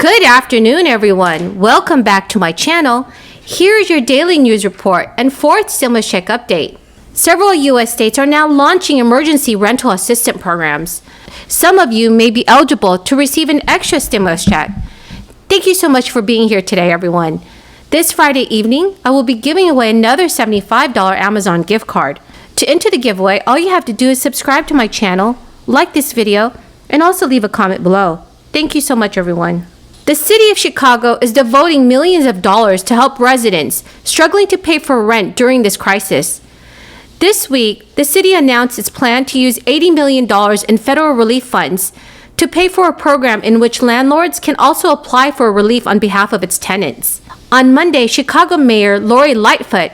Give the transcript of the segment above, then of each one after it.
Good afternoon, everyone. Welcome back to my channel. Here's your daily news report and fourth stimulus check update. Several U.S. states are now launching emergency rental assistance programs. Some of you may be eligible to receive an extra stimulus check. Thank you so much for being here today, everyone. This Friday evening, I will be giving away another $75 Amazon gift card. To enter the giveaway, all you have to do is subscribe to my channel, like this video, and also leave a comment below. Thank you so much, everyone. The city of Chicago is devoting millions of dollars to help residents struggling to pay for rent during this crisis. This week, the city announced its plan to use $80 million in federal relief funds to pay for a program in which landlords can also apply for relief on behalf of its tenants. On Monday, Chicago Mayor Lori Lightfoot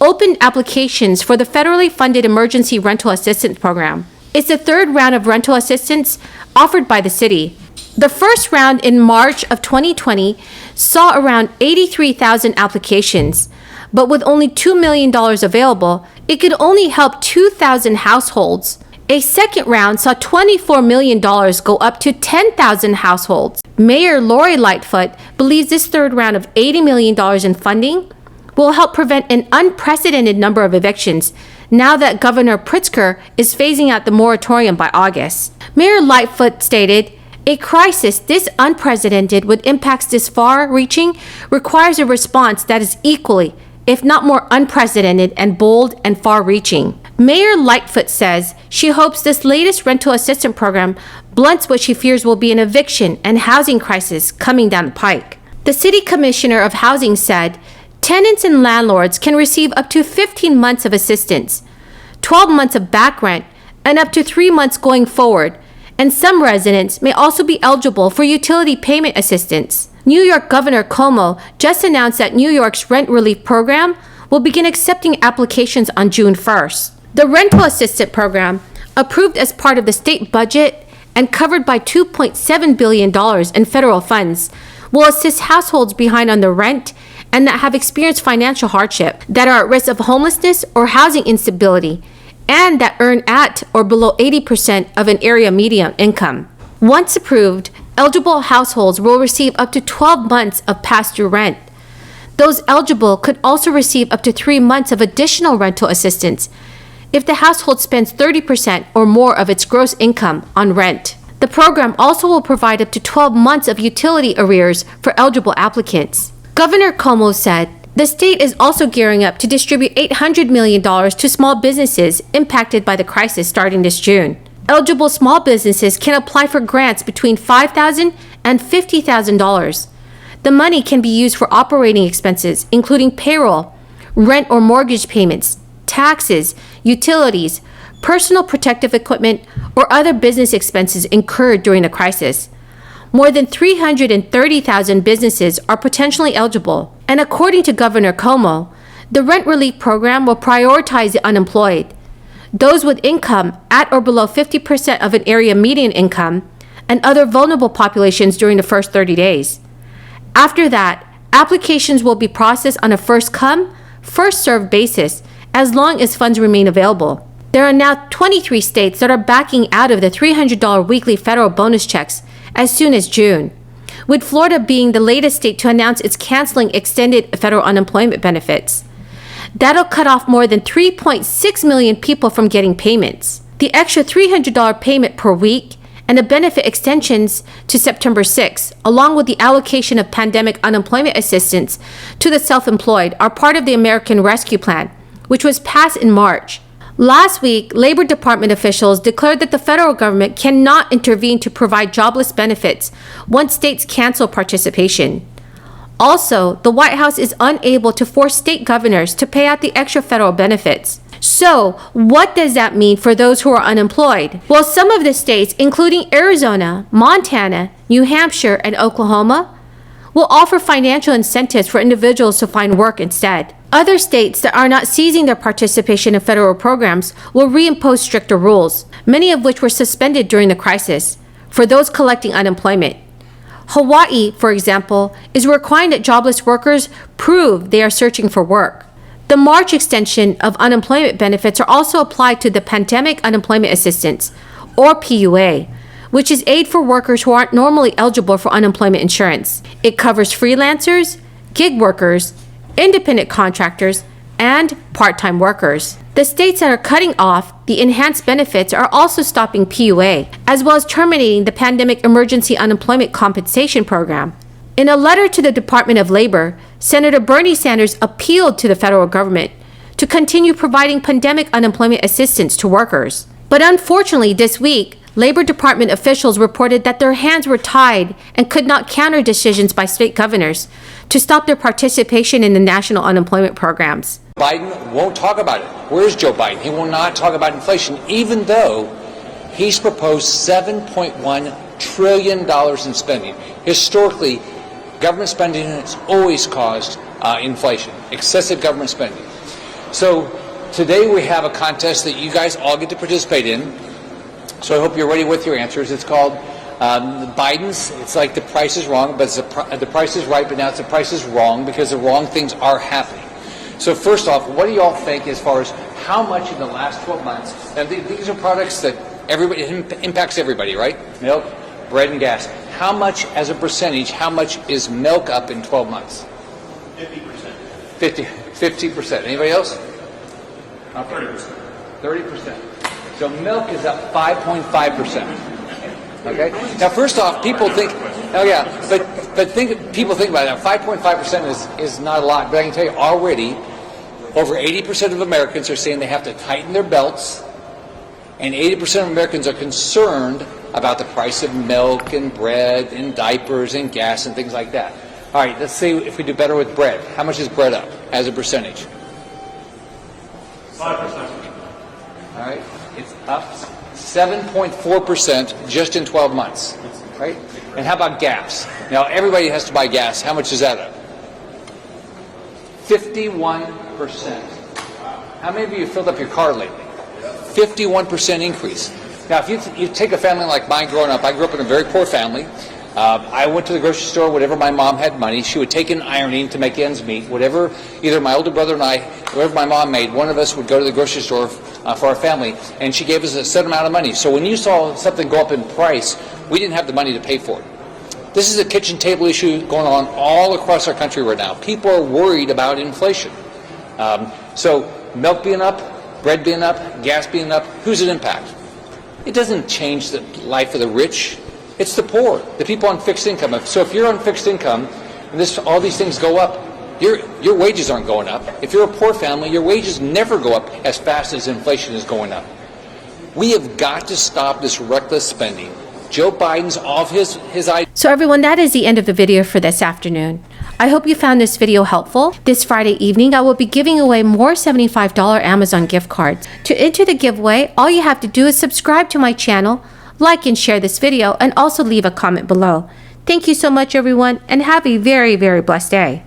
opened applications for the federally funded Emergency Rental Assistance Program. It's the third round of rental assistance offered by the city. The first round in March of 2020 saw around 83,000 applications, but with only $2 million available, it could only help 2,000 households. A second round saw $24 million go up to 10,000 households. Mayor Lori Lightfoot believes this third round of $80 million in funding will help prevent an unprecedented number of evictions now that Governor Pritzker is phasing out the moratorium by August. Mayor Lightfoot stated, "A crisis this unprecedented with impacts this far-reaching requires a response that is equally, if not more unprecedented and bold and far-reaching." Mayor Lightfoot says she hopes this latest rental assistance program blunts what she fears will be an eviction and housing crisis coming down the pike. The city commissioner of housing said, "Tenants and landlords can receive up to 15 months of assistance, 12 months of back rent, and up to 3 months going forward. And some residents may also be eligible for utility payment assistance." New York Governor Cuomo just announced that New York's rent relief program will begin accepting applications on June 1st. The rental assistance program, approved as part of the state budget and covered by $2.7 billion in federal funds, will assist households behind on their rent and that have experienced financial hardship, that are at risk of homelessness or housing instability, and that earn at or below 80% of an area median income. Once approved, eligible households will receive up to 12 months of past-due rent. Those eligible could also receive up to 3 months of additional rental assistance if the household spends 30% or more of its gross income on rent. The program also will provide up to 12 months of utility arrears for eligible applicants. Governor Cuomo said, "The state is also gearing up to distribute $800 million to small businesses impacted by the crisis starting this June. Eligible small businesses can apply for grants between $5,000 and $50,000. The money can be used for operating expenses, including payroll, rent or mortgage payments, taxes, utilities, personal protective equipment, or other business expenses incurred during the crisis. More than 330,000 businesses are potentially eligible. And according to Governor Cuomo, the rent relief program will prioritize the unemployed, those with income at or below 50% of an area median income, and other vulnerable populations during the first 30 days. After that, applications will be processed on a first-come, first-served basis as long as funds remain available." There are now 23 states that are backing out of the $300 weekly federal bonus checks as soon as June, with Florida being the latest state to announce it's canceling extended federal unemployment benefits. That'll cut off more than 3.6 million people from getting payments. The extra $300 payment per week and the benefit extensions to September 6, along with the allocation of pandemic unemployment assistance to the self-employed, are part of the American Rescue Plan, which was passed in March. Last week, Labor Department officials declared that the federal government cannot intervene to provide jobless benefits once states cancel participation. Also, the White House is unable to force state governors to pay out the extra federal benefits. So, what does that mean for those who are unemployed? Well, some of the states, including Arizona, Montana, New Hampshire, and Oklahoma, will offer financial incentives for individuals to find work instead. Other states that are not ceasing their participation in federal programs will reimpose stricter rules, many of which were suspended during the crisis, for those collecting unemployment. Hawaii, for example, is requiring that jobless workers prove they are searching for work. The March extension of unemployment benefits are also applied to the Pandemic Unemployment Assistance, or PUA, which is aid for workers who aren't normally eligible for unemployment insurance. It covers freelancers, gig workers, independent contractors, and part-time workers. The states that are cutting off the enhanced benefits are also stopping PUA, as well as terminating the Pandemic Emergency Unemployment Compensation Program. In a letter to the Department of Labor, Senator Bernie Sanders appealed to the federal government to continue providing pandemic unemployment assistance to workers. But unfortunately, this week, Labor Department officials reported that their hands were tied and could not counter decisions by state governors to stop their participation in the national unemployment programs. Biden won't talk about it. Where's Joe Biden? He will not talk about inflation, even though he's proposed $7.1 trillion in spending. Historically, government spending has always caused inflation, excessive government spending. So today we have a contest that you guys all get to participate in. So I hope you're ready with your answers. It's called Biden's. It's like The Price is Wrong, but it's The Price is Right, but now it's The Price is Wrong because the wrong things are happening. So first off, what do you all think as far as how much in the last 12 months, and these are products that everybody impacts everybody, right? Milk, bread, and gas. How much as a percentage, how much is milk up in 12 months? 50%. 50%. Anybody else? Okay. 30%. 30%. So milk is up 5.5%. Okay. Now, first off, people think, oh yeah, but people think about it. Now, 5.5% is not a lot, but I can tell you already, over 80% of Americans are saying they have to tighten their belts, and 80% of Americans are concerned about the price of milk and bread and diapers and gas and things like that. All right, let's see if we do better with bread. How much is bread up as a percentage? 5%. All right, it's up 7.4% just in 12 months, right? And how about gas? Now, everybody has to buy gas. How much is that up? 51%. How many of you filled up your car lately? 51% increase. Now, if you take a family like mine growing up, I grew up in a very poor family. I went to the grocery store, whatever my mom had money, she would take in ironing to make ends meet. Whatever, either my older brother and I, whatever my mom made, one of us would go to the grocery store for our family, and she gave us a set amount of money. So when you saw something go up in price, we didn't have the money to pay for it. This is a kitchen table issue going on all across our country right now. People are worried about inflation. So milk being up, bread being up, gas being up, who's it impact? It doesn't change the life of the rich. It's the poor, the people on fixed income. So if you're on fixed income and all these things go up, your wages aren't going up. If you're a poor family, your wages never go up as fast as inflation is going up. We have got to stop this reckless spending. Joe Biden's off his ideas. So everyone, that is the end of the video for this afternoon. I hope you found this video helpful. This Friday evening, I will be giving away more $75 Amazon gift cards. To enter the giveaway, all you have to do is subscribe to my channel, like and share this video, and also leave a comment below. Thank you so much, everyone, and have a very, very blessed day.